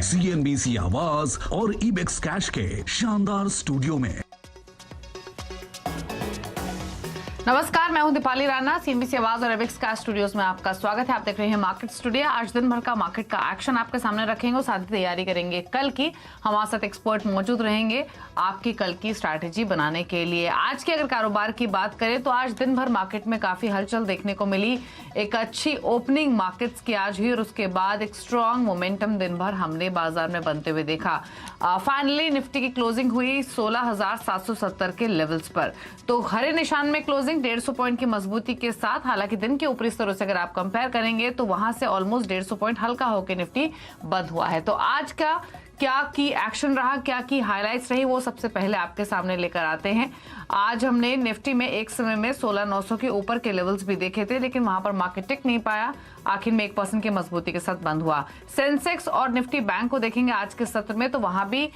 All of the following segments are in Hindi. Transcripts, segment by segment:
हैं CNBC आवाज और इबेक्स कैश के शानदार स्टूडियो में। नमस्कार, मैं हूं दीपाली राणा। CNBC आवाज और इबेक्स कैश स्टूडियोज में आपका स्वागत है। आप देख रहे हैं मार्केट स्टूडियो। आज दिन भर का मार्केट का एक्शन आपके सामने रखेंगे और साथ ही तैयारी करेंगे कल की। हमारे साथ एक्सपर्ट मौजूद रहेंगे आपकी कल की स्ट्रैटेजी बनाने के लिए। आज के अगर कारोबार की बात करें तो आज दिन भर मार्केट में काफी हलचल देखने को मिली। एक अच्छी ओपनिंग मार्केट्स की आज हुई और उसके बाद एक स्ट्रॉन्ग मोमेंटम दिन भर हमने बाजार में बनते हुए देखा। फाइनली निफ्टी की क्लोजिंग हुई 16,770 के लेवल्स पर, तो हरे निशान में क्लोजिंग 150 पॉइंट की मजबूती के साथ। हालांकि दिन के ऊपरी स्तरों से अगर आप कंपेयर करेंगे तो वहां से ऑलमोस्ट 150 पॉइंट हल्का होकर निफ्टी बंद हुआ है। तो आज का क्या की एक्शन रहा, क्या की हाइलाइट्स रही, वो सबसे पहले आपके सामने लेकर आते हैं। आज हमने निफ्टी में एक समय में 16,900 के ऊपर के लेवल्स भी देखे थे, लेकिन वहां पर मार्केट टिक नहीं पाया। आखिर में 1% की मजबूती के साथ बंद हुआ। सेंसेक्स और निफ्टी बैंक को देखेंगे आज के सत्र में, तो वहां भी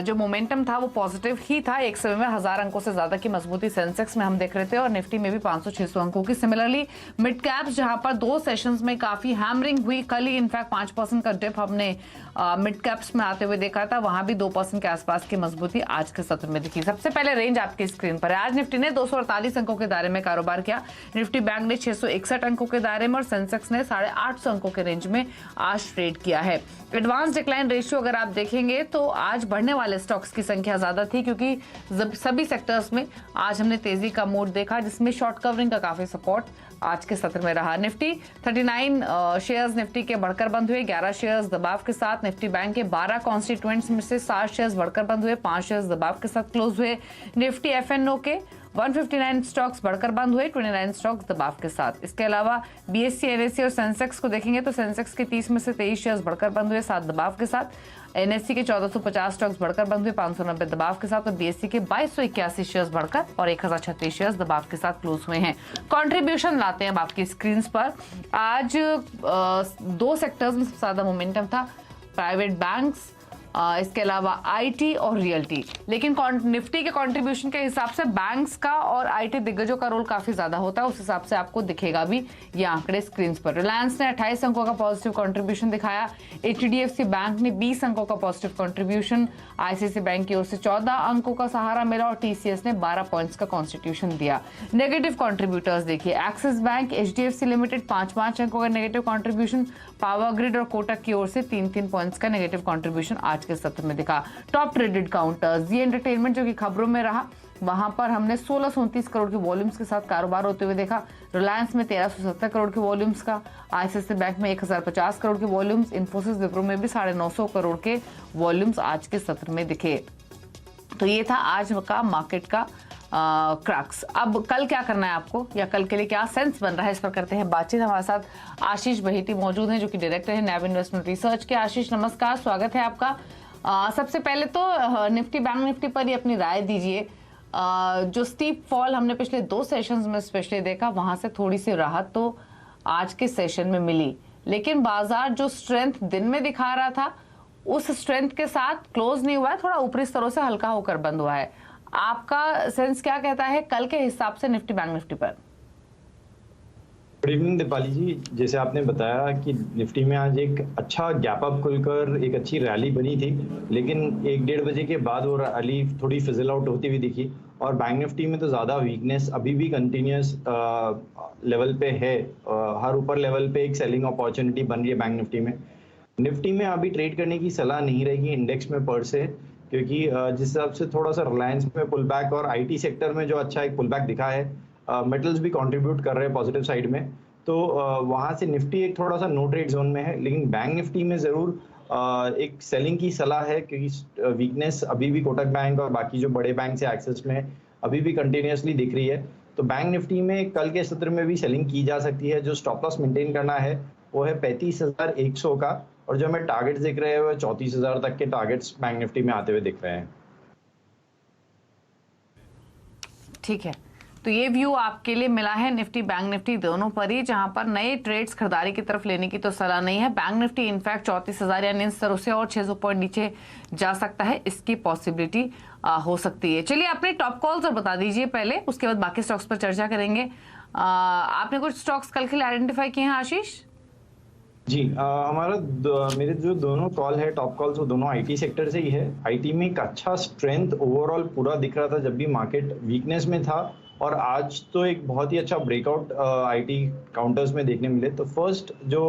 जो मोमेंटम था वो पॉजिटिव ही था। एक समय में 1000 अंकों से ज्यादा की मजबूती सेंसेक्स में हम देख रहे थे और निफ्टी में भी 500-600 अंकों की। सिमिलरली मिड कैप्स जहां पर दो सेशंस में काफी हैमरिंग हुई, कल ही इनफैक्ट 5% का डिप हमने मिड कैप्स में आते हुए देखा था, वहां भी 2% के आसपास की मजबूती आज के सत्र में दिखी। सबसे पहले रेंज आपकी स्क्रीन पर है। आज निफ्टी ने 248 अंकों के दायरे में कारोबार किया। निफ्टी बैंक ने 661 अंकों के दायरे में और सेंसेक्स ने 850 अंकों के रेंज में आज ट्रेड किया है। एडवांस डिक्लाइन रेशियो अगर आप देखेंगे तो आज बढ़ने वाले स्टॉक्स की संख्या ज्यादा थी, क्योंकि सभी सेक्टर्स में आज हमने तेजी का मूड देखा, जिसमें शॉर्ट कवरिंग का काफी सपोर्ट आज के सत्र में रहा। निफ्टी 39 शेयर्स निफ्टी के बढ़कर बंद हुए, 11 शेयर्स दबाव के साथ। निफ्टी बैंक के 12 कॉन्स्टिट्यूएंट्स में से 7 शेयर्स बढ़कर बंद हुए, 5 शेयर्स दबाव के साथ क्लोज हुए। निफ्टी एफएनओ के 159 स्टॉक्स बढ़कर बंद हुए, 29 स्टॉक्स दबाव के साथ। इसके अलावा बीएससी, एनएससी और सेंसेक्स को देखेंगे तो सेंसेक्स के 30 में से 23 शेयर्स बढ़कर बंद हुए, 7 दबाव के साथ। एनएससी के 1450 स्टॉक्स बढ़कर बंद हुए, 590 दबाव के साथ। और बीएससी के 2281 शेयर्स बढ़कर और 1036 शेयर्स दबाव के साथ क्लोज हुए हैं। कंट्रीब्यूशन लाते हैं अब आपकी स्क्रीन पर। आज दो सेक्टर्स में सबसे ज्यादा मोमेंटम था, प्राइवेट बैंक्स, इसके अलावा आईटी और रियल्टी। लेकिन निफ्टी के कंट्रीब्यूशन के हिसाब से बैंक्स का और आईटी दिग्गजों का रोल काफी ज्यादा होता है, उस हिसाब से आपको दिखेगा भी ये आंकड़े स्क्रीन पर। रिलायंस ने 28 अंकों का पॉजिटिव कंट्रीब्यूशन दिखाया। एचडीएफसी बैंक ने 20 अंकों का पॉजिटिव कंट्रीब्यूशन, आईसीआईसीआई बैंक की ओर से 14 अंकों का सहारा मिला और टीसीएस ने 12 पॉइंट्स का कॉन्स्टिट्यूशन दिया। नेगेटिव कंट्रीब्यूटर्स देखिए, एक्सिस बैंक, एचडीएफसी लिमिटेड 5-5 अंकों का नेगेटिव कंट्रीब्यूशन, पावर ग्रिड और कोटक की ओर से 3-3 पॉइंट्स का नेगेटिव कंट्रीब्यूशन आज के सत्र में दिखा। टॉप ट्रेडेड काउंटर्स, जी एंटरटेनमेंट जो कि खबरों में रहा, वहां पर हमने 1629 करोड़ के वॉल्यूम्स के साथ कारोबार होते हुए देखा। रिलायंस में 1370 करोड़ के वॉल्यूम्स का, आईसीआईसीआई बैंक में 1050 करोड़ के वॉल्यूम्स, इन्फोसिस विप्रो में भी 950 करोड़ के वॉल्यूम्स आज के सत्र में दिखे। तो ये था आज का मार्केट का क्रक्स। अब कल क्या करना है आपको, या कल के लिए क्या सेंस बन रहा है, इस पर करते हैं बातचीत। हमारे साथ आशीष बहेती मौजूद हैं, जो कि डायरेक्टर है नैब इन्वेस्टमेंट रिसर्च के। आशीष नमस्कार, स्वागत है आपका। सबसे पहले तो निफ्टी बैंक निफ्टी पर ही अपनी राय दीजिए। जो स्टीप फॉल हमने पिछले 2 सेशंस में स्पेशली देखा, वहां से थोड़ी सी राहत तो आज के सेशन में मिली, लेकिन बाजार जो स्ट्रेंथ दिन में दिखा रहा था उस स्ट्रेंथ के साथ क्लोज नहीं हुआ है, थोड़ा ऊपरी स्तरों से हल्का होकर बंद हुआ है। आपका सेंस क्या कहता है कल के हिसाब से निफ्टी बैंक निफ्टी पर? गुड इवनिंग दीपाली जी, जैसे आपने बताया कि निफ्टी में आज एक अच्छा गैप अप खुलकर एक अच्छी रैली बनी थी, लेकिन 1-1:30 बजे के बाद वो रैली थोड़ी फिजल आउट होती हुई दिखी। और बैंक निफ्टी में तो ज़्यादा वीकनेस अभी भी कंटिन्यूस लेवल पे है। हर ऊपर लेवल पे एक सेलिंग अपॉर्चुनिटी बन रही है बैंक निफ्टी में। निफ्टी में अभी ट्रेड करने की सलाह नहीं रहेगी इंडेक्स में पर से, क्योंकि जिस हिसाब से थोड़ा सा रिलायंस में पुल बैक और आईटी सेक्टर में जो अच्छा एक पुल बैक दिखा है, मेटल्स भी कंट्रीब्यूट कर रहे हैं पॉजिटिव साइड में, तो वहां से निफ्टी एक थोड़ा सा नो ट्रेड जोन में है। लेकिन बैंक निफ्टी में जरूर एक सेलिंग की सलाह है, क्योंकि वीकनेस अभी भी कोटक बैंक और बाकी जो बड़े बैंक से एक्सेस में अभी भी कंटिन्यूसली दिख रही है। तो बैंक निफ्टी में कल के सत्र में भी सेलिंग की जा सकती है। जो स्टॉप लॉस मेंटेन करना है वो है 35,100 का, और जो हमें टारगेट्स दिख रहे हैं वो 34,000 तक के टारगेट्स बैंक निफ्टी में आते हुए दिख रहे हैं। ठीक है, तो ये व्यू आपके लिए मिला है निफ्टी बैंक निफ्टी दोनों पर ही, जहां पर नए ट्रेड्स खरीदारी की तरफ लेने की तो सलाह नहीं है। बैंक निफ्टी इनफैक्ट 34,000 यानी इन स्तरों से और 600 पॉइंट नीचे जा सकता है, इसकी पॉसिबिलिटी हो सकती है। चलिए अपने टॉप कॉल्स और बता दीजिए पहले, उसके बाद बाकी स्टॉक्स पर चर्चा करेंगे। आपने कुछ स्टॉक्स कल के लिए आइडेंटिफाई किए हैं आशीष? जी मेरे जो दोनों कॉल है, टॉप कॉल्स, वो दोनों आईटी सेक्टर से ही है। आईटी में एक अच्छा स्ट्रेंथ ओवरऑल पूरा दिख रहा था जब भी मार्केट वीकनेस में था, और आज तो एक बहुत ही अच्छा ब्रेकआउट आईटी काउंटर्स में देखने मिले। तो फर्स्ट जो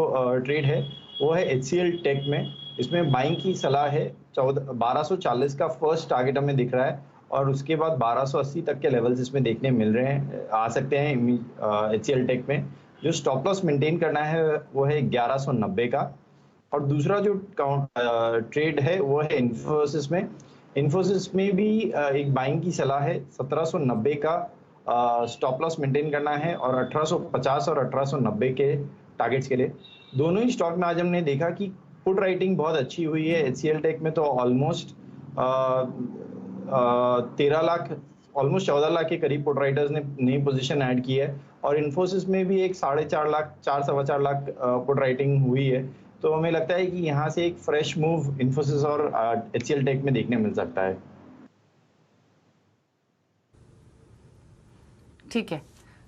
ट्रेड है वो है HCL टेक में। इसमें बाइंग की सलाह है। 1240 का फर्स्ट टारगेट हमें दिख रहा है, और उसके बाद 1280 तक के लेवल्स इसमें देखने मिल रहे हैं, आ सकते हैं HCL टेक में। जो स्टॉप लॉस मेंटेन करना है वो है 1190 का। और दूसरा जो ट्रेड है वो है इन्फोसिस में। इन्फोसिस में भी एक बाइंग की सलाह है। 1790 का स्टॉप लॉस मेंटेन करना है, और 1850 और 1890 के टारगेट्स के लिए। दोनों ही स्टॉक में आज हमने देखा कि पुट राइटिंग बहुत अच्छी हुई है। HCL टेक में तो ऑलमोस्ट 13 लाख, ऑलमोस्ट 14 लाख के करीब पुट राइटर्स ने नई पोजीशन ऐड की है, और इन्फोसिस में भी एक 4.5 लाख, 4.25 लाख पुट राइटिंग हुई है। तो हमें लगता है कि यहाँ से एक फ्रेश मूव इन्फोसिस और HCL टेक में देखने मिल सकता है। ठीक है,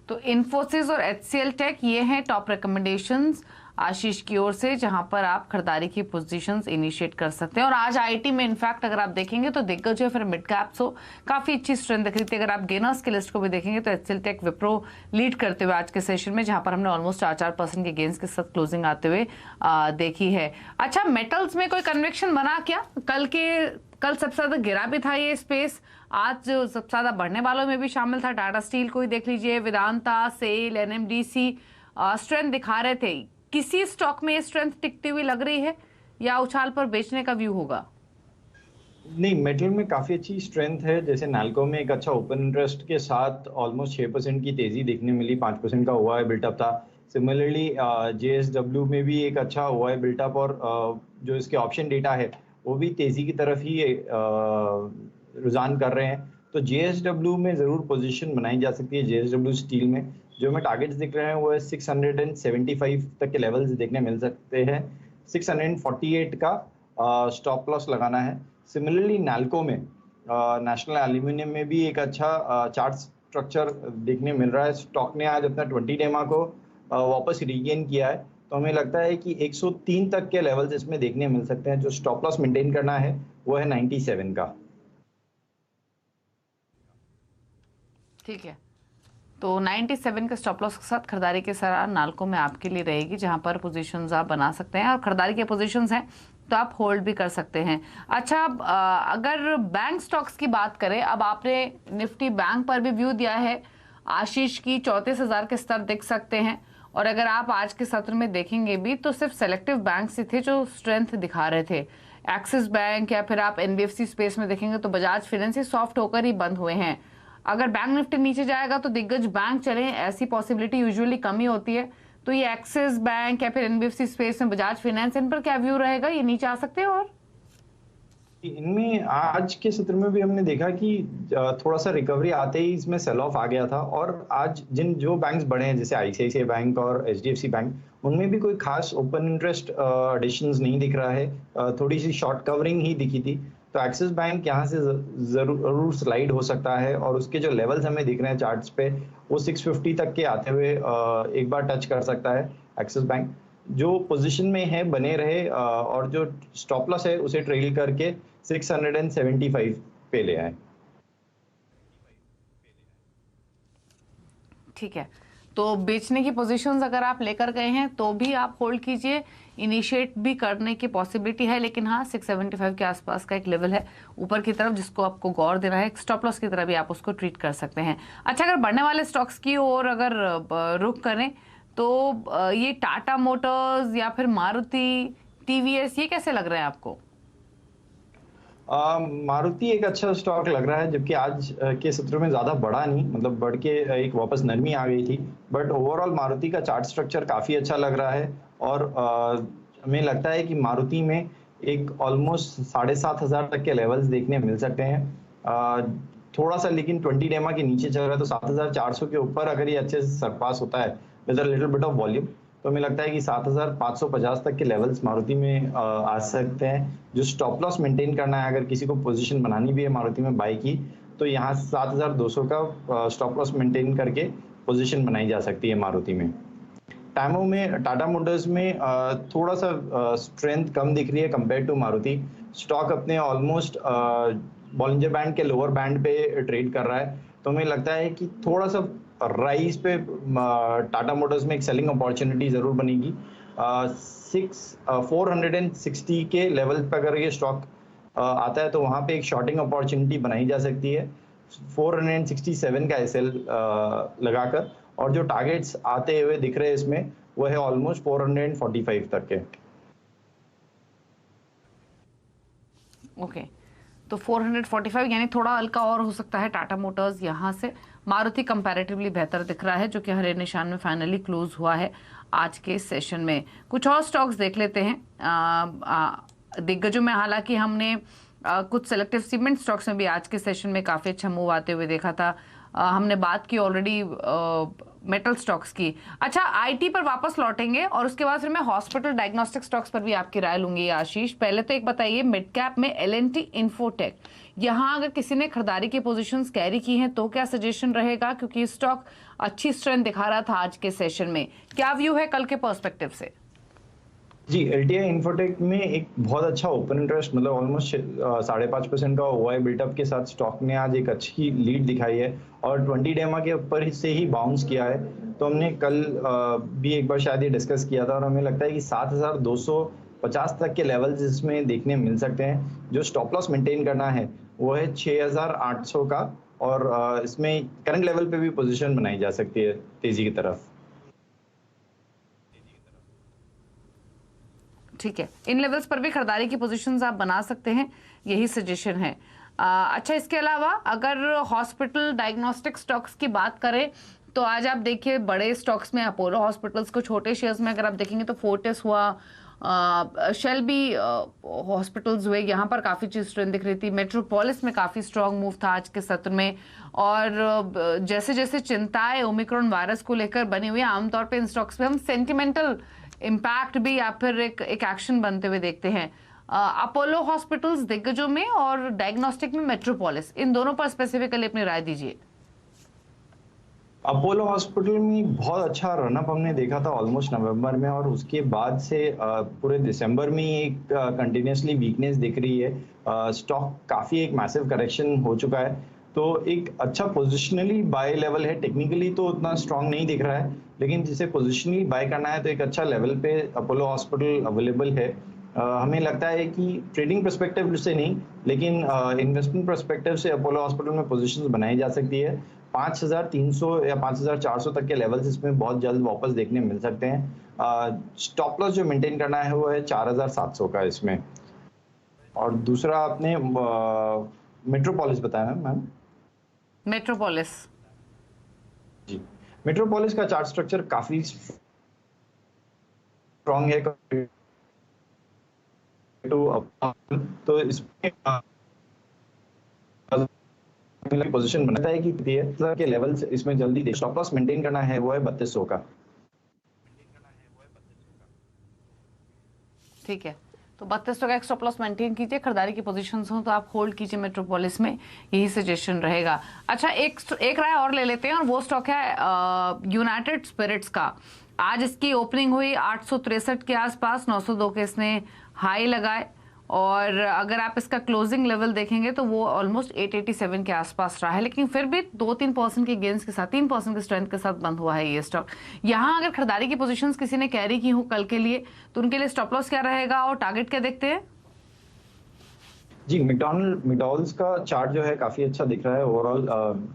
तो इन्फोसिस और HCL टेक ये हैं टॉप रिकमेंडेशंस आशीष की ओर से, जहां पर आप खरीदारी की पोजीशंस इनिशिएट कर सकते हैं। और आज आईटी में इनफैक्ट अगर आप देखेंगे तो दिग्गज या फिर मिड कैप्स हो, काफी अच्छी स्ट्रेंथ दिख रही थी। अगर आप गेनर्स की लिस्ट को भी देखेंगे तो HCL टेक, विप्रो लीड करते हुए आज के सेशन में, जहां पर हमने ऑलमोस्ट 4% के गेन्स के साथ क्लोजिंग आते हुए देखी है। अच्छा, मेटल्स में कोई कन्विक्शन बना क्या? कल सबसे ज्यादा गिरा भी था ये स्पेस, आज सबसे ज्यादा बढ़ने वालों में भी शामिल था। टाटा स्टील को ही देख लीजिए, वेदांता, सेल, NMDC स्ट्रेंथ दिखा रहे थे। किसी स्टॉक में ये स्ट्रेंथ टिकती हुई लग रही है, या उछाल पर बेचने का व्यू होगा? नहीं, मेटल में काफी अच्छी स्ट्रेंथ है। जैसे नाल्को में एक अच्छा ओपन इंटरेस्ट के साथ ऑलमोस्ट 6% की तेजी देखने मिली, 5% का हुआ है बिल्टअप था। सिमिलरली JSW में भी एक अच्छा हुआ है बिल्टअप, और जो इसके ऑप्शन डेटा है वो भी तेजी की तरफ ही रुझान कर रहे हैं। तो JSW में जरूर पोजीशन बनाई जा सकती है। JSW स्टील में जो हमें टारगेट्स दिख रहे हैं वो है 675 तक के लेवल्स देखने मिल सकते हैं। 648 का स्टॉप लॉस लगाना है। सिमिलरली नाल्को में, नेशनल एल्यूमिनियम में भी एक अच्छा चार्ट स्ट्रक्चर देखने मिल रहा है। स्टॉक ने आज अपना 20 डेमा को वापस रीगेन किया है, तो हमें लगता है कि 103 तक के लेवल्स इसमें देखने मिल सकते हैं। जो स्टॉप लॉस मेंटेन करना है वो है 97 का। ठीक है, तो 97 के स्टॉप लॉस के साथ खरीदारी की सलाह नाल्को में आपके लिए रहेगी, जहां पर पोजीशंस आप बना सकते हैं, और खरीदारी के पोजीशंस हैं तो आप होल्ड भी कर सकते हैं। अच्छा, अगर बैंक स्टॉक्स की बात करें, अब आपने निफ्टी बैंक पर भी व्यू दिया है आशीष की, 34,000 के स्तर दिख सकते हैं। और अगर आप आज के सत्र में देखेंगे भी तो सिर्फ सेलेक्टिव बैंक ही थे जो स्ट्रेंथ दिखा रहे थे। एक्सिस बैंक या फिर आप NBFC स्पेस में देखेंगे तो बजाज फाइनेंस ही सॉफ्ट होकर ही बंद हुए हैं। अगर बैंक निफ्टी नीचे जाएगा तो दिग्गज बैंक चले, ऐसी पॉसिबिलिटी यूजुअली कम ही होती है। तो ये एक्सिस बैंक या फिर NBFC स्पेस में बजाज फाइनेंस, इन पर क्या व्यू रहेगा? ये नीचे आ सकते हैं? और इनमें आज के सत्र में भी हमने देखा कि थोड़ा सा रिकवरी आते ही इसमें सेल ऑफ आ गया था, और आज जो बैंक्स बड़े हैं जैसे ICICI बैंक और HDFC बैंक, उनमें भी कोई खास ओपन इंटरेस्ट एडिशंस नहीं दिख रहा है। थोड़ी सी शॉर्ट कवरिंग ही दिखी थी। तो एक्सिस बैंक यहाँ से जरूर स्लाइड हो सकता है, और उसके जो लेवल्स हमें दिख रहे हैं चार्ट्स पे, वो 650 तक के आते हुए एक बार टच कर सकता है एक्सिस बैंक। जो पोजीशन में है बने रहे, और जो स्टॉप लॉस है उसे ट्रेल करके 675 पे ले आए। ठीक है, तो बेचने की पोजीशंस अगर आप लेकर गए हैं तो भी आप होल्ड कीजिए, इनिशिएट भी करने की पॉसिबिलिटी है। लेकिन हाँ, 675 के आसपास का एक लेवल है ऊपर की तरफ, जिसको आपको गौर देना है। स्टॉप लॉस की तरह भी आप उसको ट्रीट कर सकते हैं। अच्छा, अगर बढ़ने वाले स्टॉक्स की ओर अगर रुख करें तो ये टाटा मोटर्स या फिर मारुति, TVS, ये कैसे लग रहे हैं आपको? मारुति एक अच्छा स्टॉक लग रहा है, जबकि आज के सत्र में ज्यादा बढ़ा नहीं, मतलब बढ़ के एक वापस नरमी आ गई थी। बट ओवरऑल मारुति का चार्ट स्ट्रक्चर काफी अच्छा लग रहा है, और हमें लगता है कि मारुति में एक ऑलमोस्ट 7,500 तक के लेवल्स देखने मिल सकते हैं। थोड़ा सा लेकिन 20 डेमा के नीचे चल रहा है, तो 7,400 के ऊपर अगर ये अच्छे से सरपास होता है with a little bit of volume, तो हमें लगता है कि 7,550 तक के लेवल्स मारुति में आ सकते हैं। जो स्टॉप लॉस मेंटेन करना है, अगर किसी को पोजीशन बनानी भी है मारुति में बाई की, तो यहाँ 7,200 का स्टॉप लॉस मेंटेन करके पोजीशन बनाई जा सकती है मारुति में। टाइमो में टाटा मोटर्स में थोड़ा सा स्ट्रेंथ कम दिख रही है कंपेयर टू मारुति। स्टॉक अपने ऑलमोस्ट बॉलिंजर बैंड के लोअर बैंड पे ट्रेड कर रहा है, तो हमें लगता है कि थोड़ा सा राइज पे टाटा मोटर्स में एक सेलिंग अपॉर्चुनिटी जरूर बनेगी। 460 के लेवल पर अगर ये स्टॉक आता है तो वहां पे एक शॉर्टिंग अपॉर्चुनिटी बनाई जा सकती है 467 का एसएल लगाकर, और जो टारगेट्स आते हुए दिख रहे हैं इसमें वो है ऑलमोस्ट 445 तक के। ओके, तो 445 यानी थोड़ा हल्का और हो सकता है टाटा मोटर्स यहाँ से। मारुति कंपैरेटिवली बेहतर दिख रहा है जो कि हरे निशान में फाइनली क्लोज हुआ है आज के सेशन में। कुछ और स्टॉक्स देख लेते हैं दिग्गजों में। हालांकि हमने कुछ सेलेक्टिव सीमेंट स्टॉक्स में भी आज के सेशन में काफी अच्छा मूव आते हुए देखा था। हमने बात की ऑलरेडी मेटल स्टॉक्स की। अच्छा, आईटी पर वापस लौटेंगे और उसके बाद फिर मैं हॉस्पिटल डायग्नोस्टिक स्टॉक्स पर भी आपकी राय लूंगी। आशीष, पहले तो एक बताइए, मिड कैप में एल&टी इन्फोटेक, यहाँ अगर किसी ने खरीदारी की पोजीशंस कैरी की हैं तो क्या सजेशन रहेगा, क्योंकि स्टॉक अच्छी स्ट्रेंथ दिखा रहा था आज के सेशन में। क्या व्यू है कल के पर्सपेक्टिव से? जी, एलटीआई इन्फोटेक में एक बहुत अच्छा ओपन इंटरेस्ट, मतलब ऑलमोस्ट 5.5% का ओआई बिल्टअप के साथ स्टॉक ने आज एक अच्छी लीड दिखाई है और 20 डेमा के ऊपर से ही बाउंस किया है। तो हमने कल भी एक बार शायद ये डिस्कस किया था और हमें लगता है कि 7,250 तक के लेवल्स इसमें देखने मिल सकते हैं। जो स्टॉप लॉस मेंटेन करना है वो है 6,800 का, और इसमें करंट लेवल पे भी पोजीशन बनाई जा सकती है तेजी की तरफ। ठीक है, इन लेवल्स पर भी खरीदारी की पोजीशंस आप बना सकते हैं, यही सजेशन है। अच्छा, इसके अलावा अगर हॉस्पिटल डायग्नोस्टिक स्टॉक्स की बात करें तो आज आप देखिए बड़े स्टॉक्स में अपोलो हॉस्पिटल्स को, छोटे शेयर्स में अगर आप देखेंगे तो फोर्टिस हुआ, शेल्बी हॉस्पिटल्स हुए, यहाँ पर काफी चीज स्ट्रेंथ दिख रही थी। मेट्रोपोलिस में काफी स्ट्रांग मूव था आज के सत्र में। और जैसे जैसे चिंताएं ओमिक्रॉन वायरस को लेकर बनी हुई, आमतौर पर इन स्टॉक्स पे हम सेंटिमेंटल इम्पैक्ट भी या फिर एक एक्शन बनते हुए देखते हैं। अपोलो हॉस्पिटल्स दिग्गजों में और डायग्नोस्टिक में मेट्रोपोलिस, इन दोनों पर स्पेसिफिकली अपनी राय दीजिए। अपोलो हॉस्पिटल में बहुत अच्छा रनअप हमने देखा था ऑलमोस्ट नवंबर में, और उसके बाद से पूरे दिसंबर में एक कंटिन्यूसली वीकनेस दिख रही है। स्टॉक काफी एक मैसिव करेक्शन हो चुका है, तो एक अच्छा पोजिशनली बाय लेवल है। टेक्निकली तो उतना स्ट्रांग नहीं दिख रहा है, लेकिन जिसे पोजिशनली बाय करना है तो एक अच्छा लेवल पे अपोलो हॉस्पिटल अवेलेबल है। हमें लगता है कि ट्रेडिंग पर्सपेक्टिव से नहीं, लेकिन इन्वेस्टमेंट पर्सपेक्टिव से अपोलो हॉस्पिटल में पोजीशंस बनाई जा सकती है। 5,300 या 5,400 तक के लेवल्स इसमें बहुत जल्द वापस देखने मिल सकते हैं। स्टॉप लॉस जो मेंटेन करना है वो है 4,700 का इसमें। और दूसरा आपने मेट्रोपोलिस बताया मैम। मेट्रोपोलिस, जी, मेट्रोपोलिस का चार्ट स्ट्रक्चर काफी स्ट्रॉन्ग है तो इसमें पोजीशन बनाता है कि के लेवल्स इसमें जल्दी स्टॉप लॉस मेंटेन करना है वो है 3200 का। ठीक है, तो 3200 का एक स्टॉप लॉस मेंटेन कीजिए। खरीदारी की पोजीशंस हो तो आप होल्ड कीजिए मेट्रोपोलिस में, यही सजेशन रहेगा। अच्छा, एक राय और ले लेते हैं और वो स्टॉक है यूनाइटेड स्पिरिट्स का। आज इसकी ओपनिंग हुई 863 के आसपास, 902 के इसने हाई लगाए, और अगर आप इसका क्लोजिंग लेवल देखेंगे तो वो ऑलमोस्ट 887 के आसपास रहा है, लेकिन फिर भी 2-3% के गेंस के साथ, 3% की स्ट्रेंथ के साथ बंद हुआ है ये स्टॉक। यहाँ अगर खरीदारी की पोजीशंस किसी ने कैरी की हो कल के लिए तो उनके लिए स्टॉप लॉस क्या रहेगा और टारगेट क्या देखते हैं? जी, मैकडॉनल्ड्स का चार्ट जो है काफी अच्छा दिख रहा है। ओवरऑल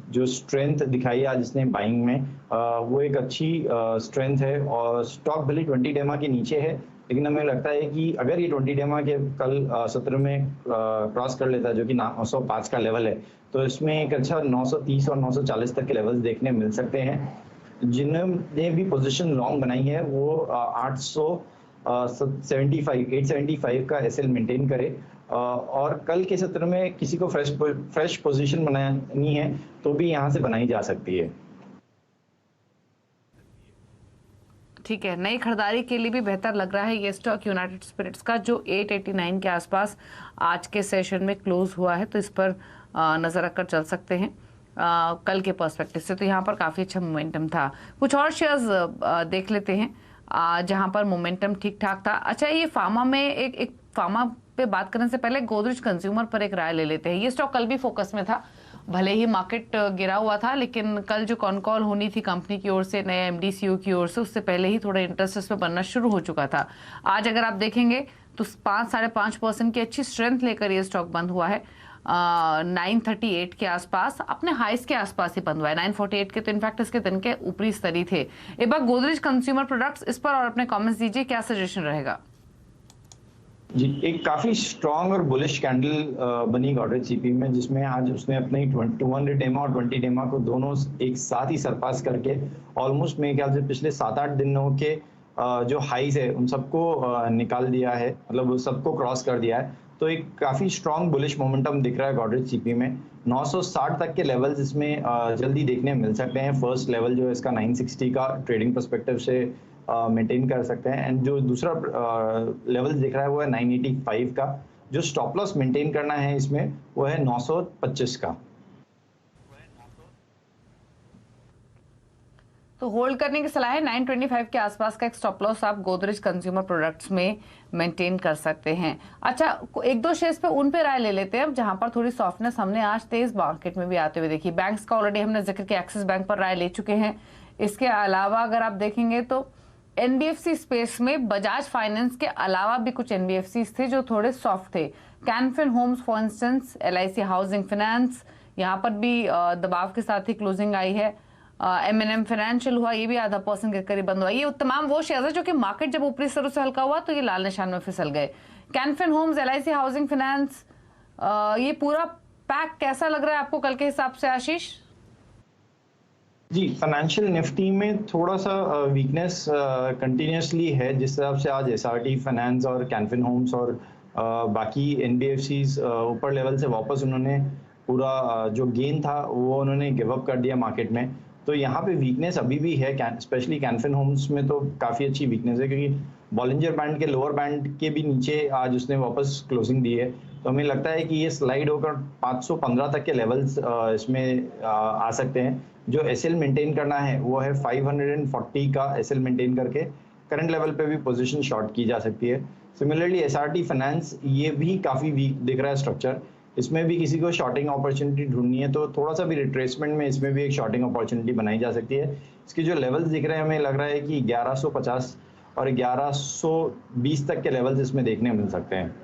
जो स्ट्रेंथ दिखाई है आज इसने बाइंग में, वो एक अच्छी स्ट्रेंथ है, और स्टॉक भले 20 डेमा के नीचे है, लेकिन हमें लगता है कि अगर ये 20 डेमा के कल सत्र में क्रॉस कर लेता है, जो कि 905 का लेवल है, तो इसमें एक अच्छा 930 और 940 तक के लेवल्स देखने मिल सकते हैं। जिन्होंने भी पोजीशन लॉन्ग बनाई है वो 875 का एसएल मेंटेन करे, और कल के सत्र में किसी को फ्रेश पोजीशन बनानी है तो भी यहाँ से बनाई जा सकती है। ठीक है, नई खरीदारी के लिए भी बेहतर लग रहा है ये स्टॉक यूनाइटेड स्पिरिट्स का, जो 889 के आसपास आज के सेशन में क्लोज हुआ है, तो इस पर नजर रखकर चल सकते हैं कल के पर्सपेक्टिव से। तो यहाँ पर काफी अच्छा मोमेंटम था। कुछ और शेयर्स देख लेते हैं। जहां पर मोमेंटम ठीक ठाक था। अच्छा, ये फार्मा में एक फार्मा पे बात करने से पहले गोदरेज कंज्यूमर पर एक राय ले लेते हैं। ये स्टॉक कल भी फोकस में था, भले ही मार्केट गिरा हुआ था, लेकिन कल जो कॉन कॉल होनी थी कंपनी की ओर से, नए एमडी सीईओ की ओर से, उससे पहले ही थोड़ा इंटरेस्ट इसमें बनना शुरू हो चुका था। आज अगर आप देखेंगे तो 5-5.5% की अच्छी स्ट्रेंथ लेकर ये स्टॉक बंद हुआ है। 938 के आसपास, अपने हाइस के आसपास ही बंद हुआ है। 948 के तो इनफैक्ट इसके दिन के ऊपरी स्तर ही थे। एक बार गोदरेज कंज्यूमर प्रोडक्ट्स, इस पर और अपने कमेंट्स दीजिए, क्या सजेशन रहेगा? जी, एक काफी स्ट्रॉन्ग और बुलिश कैंडल बनी गोदरेज सीपी में, जिसमें आज उसने अपने 200 एमए और 20 एमए को दोनों एक साथ ही सरपास करके ऑलमोस्ट मेरे ख्याल से पिछले 7-8 दिनों के जो हाईज है उन सबको निकाल दिया है, मतलब सबको क्रॉस कर दिया है। तो एक काफी स्ट्रॉन्ग बुलिश मोमेंटम दिख रहा है गोदरेज सीपी में। 960 तक के लेवल्स इसमें जल्दी देखने मिल सकते हैं। फर्स्ट लेवल जो है इसका 960 का ट्रेडिंग पर्सपेक्टिव से मेंटेन कर सकते हैं, एंड जो दूसरा लेवल दिख रहा है वो है 985 का। जो स्टॉप लॉस मेंटेन करना है इसमें वो है 925 का। तो होल्ड करने की सलाह है। 925 के आसपास का एक स्टॉप लॉस आप गोदरेज कंज्यूमर प्रोडक्ट्स में मेंटेन कर सकते हैं। अच्छा, एक दो शेयर्स पे उन पे राय ले लेते हैं अब जहां पर थोड़ी सॉफ्टनेस हमने आज तेज मार्केट में भी आते हुए देखी। बैंक्स का ऑलरेडी हमने जिक्र किया, एक्सिस बैंक पर राय ले चुके हैं। इसके अलावा अगर आप देखेंगे तो एनबीएफसी स्पेस में बजाज फाइनेंस के अलावा भी कुछ एनबीएफसी थे जो थोड़े सॉफ्ट थे। Canfin homes for instance, LIC housing finance, यहाँ पर भी दबाव के साथ ही क्लोजिंग आई है। एमएनएम फाइनेंशियल हुआ, ये भी 0.5% के करीब बंद हुआ। ये तमाम वो शेयर है जो कि मार्केट जब ऊपरी स्तरों से हल्का हुआ तो ये लाल निशान में फिसल गए। Canfin homes, LIC housing finance, ये पूरा पैक कैसा लग रहा है आपको कल के हिसाब से, आशीष? जी, फाइनेंशियल निफ्टी में थोड़ा सा वीकनेस कंटिन्यूसली है, जिस हिसाब से आज एसआरटी फाइनेंस और कैनफिन होम्स और बाकी एनबीएफसीज ऊपर लेवल से वापस उन्होंने पूरा जो गेन था वो उन्होंने गिव अप कर दिया मार्केट में। तो यहाँ पे वीकनेस अभी भी है, स्पेशली कैनफिन होम्स में तो काफ़ी अच्छी वीकनेस है, क्योंकि बॉलिंजर बैंड के लोअर बैंड के भी नीचे आज उसने वापस क्लोजिंग दी है। तो हमें लगता है कि ये स्लाइड होकर 515 तक के लेवल्स इसमें आ सकते हैं। जो एसएल मेंटेन करना है वो है 540 का एसएल मेंटेन करके करंट लेवल पे भी पोजीशन शॉर्ट की जा सकती है। सिमिलरली एसआरटी फाइनेंस, ये भी काफ़ी वीक दिख रहा है स्ट्रक्चर। इसमें भी किसी को शॉर्टिंग अपॉर्चुनिटी ढूंढनी है तो थोड़ा सा भी रिट्रेसमेंट में इसमें भी एक शॉर्टिंग अपॉर्चुनिटी बनाई जा सकती है। इसके जो लेवल्स दिख रहे हैं हमें लग रहा है कि 1150 और 1120 तक के लेवल्स इसमें देखने मिल सकते हैं।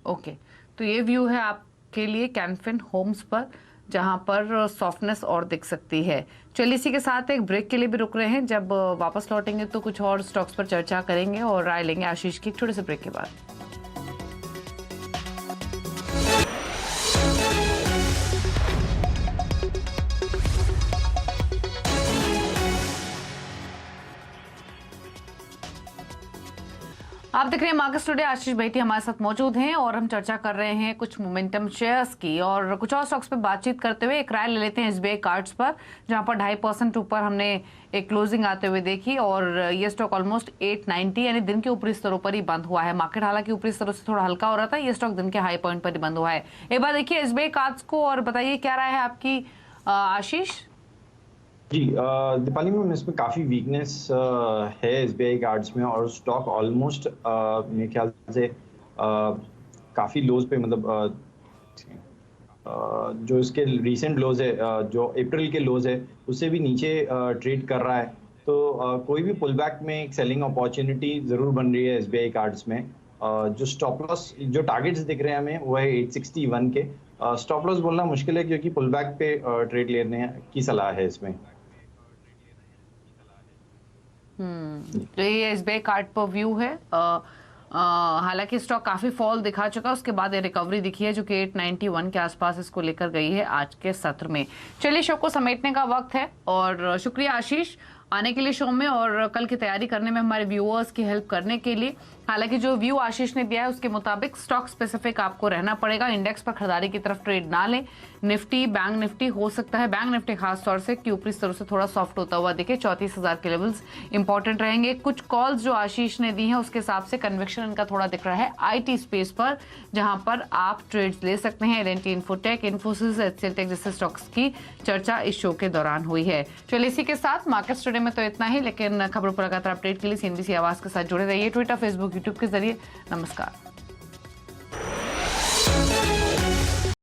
ओके, तो ये व्यू है आपके लिए कैनफिन होम्स पर, जहां पर सॉफ्टनेस और दिख सकती है। चलिए इसी के साथ एक ब्रेक के लिए भी रुक रहे हैं। जब वापस लौटेंगे तो कुछ और स्टॉक्स पर चर्चा करेंगे और राय लेंगे आशीष की, छोटे से ब्रेक के बाद। आप देख रहे हैं मार्केट टुडे। आशीष भाटी हमारे साथ मौजूद हैं और हम चर्चा कर रहे हैं कुछ मोमेंटम शेयर्स की और कुछ और स्टॉक्स पे बातचीत करते हुए एक राय ले लेते हैं एसबीआई कार्ड्स पर, जहां पर 2.5% ऊपर हमने एक क्लोजिंग आते हुए देखी और ये स्टॉक ऑलमोस्ट 890 यानी दिन के ऊपरी स्तरों पर ही बंद हुआ है। मार्केट हालांकि ऊपरी स्तरों से थोड़ा हल्का हो रहा था, ये स्टॉक दिन के हाई पॉइंट पर ही बंद हुआ है। एक बार देखिए एसबीआई कार्ड्स को और बताइए क्या राय है आपकी, आशीष? जी, दीपाली में इसमें काफ़ी वीकनेस है एसबीआई कार्ड्स में, और स्टॉक ऑलमोस्ट मेरे ख्याल से काफ़ी लोज पे, मतलब जो इसके रीसेंट लोज है, जो अप्रैल के लोज है उससे भी नीचे ट्रेड कर रहा है। तो कोई भी पुल बैक में एक सेलिंग अपॉर्चुनिटी ज़रूर बन रही है एसबीआई कार्ड्स में। जो स्टॉप लॉस, जो टारगेट्स दिख रहे हैं हमें वो है 861 के। स्टॉप लॉस बोलना मुश्किल है क्योंकि पुल बैक पे ट्रेड लेने की सलाह है इसमें। तो ये एसबीआई कार्ड पर व्यू है। हालांकि स्टॉक काफी फॉल दिखा चुका, उसके बाद ये रिकवरी दिखी है जो कि 891 के आसपास इसको लेकर गई है आज के सत्र में। चलिए शो को समेटने का वक्त है और शुक्रिया आशीष आने के लिए शो में और कल की तैयारी करने में हमारे व्यूअर्स की हेल्प करने के लिए। हालांकि जो व्यू आशीष ने दिया है उसके मुताबिक स्टॉक स्पेसिफिक आपको रहना पड़ेगा, इंडेक्स पर खरीदारी की तरफ ट्रेड ना लें। निफ्टी, बैंक निफ्टी हो सकता है, बैंक निफ्टी खास तौर से कि ऊपरी स्तरों से थोड़ा सॉफ्ट होता हुआ दिखे, 34,000 के लेवल्स इंपॉर्टेंट रहेंगे। कुछ कॉल्स जो आशीष ने दी हैं उसके हिसाब से कन्विक्शन इनका थोड़ा दिख रहा है आईटी स्पेस पर, जहां पर आप ट्रेड्स ले सकते हैं। एल&टी इन्फोटेक, इन्फोसिस, एचसीएल टेक जैसे स्टॉक्स की चर्चा इस शो के दौरान हुई है। चलिए इसी के साथ मार्केट टुडे में तो इतना ही, लेकिन खबरों पर लगातार अपडेट के लिए सीएनबीसी आवाज के साथ जुड़े रहिए, ट्विटर, फेसबुक, यूट्यूब के जरिए। नमस्कार।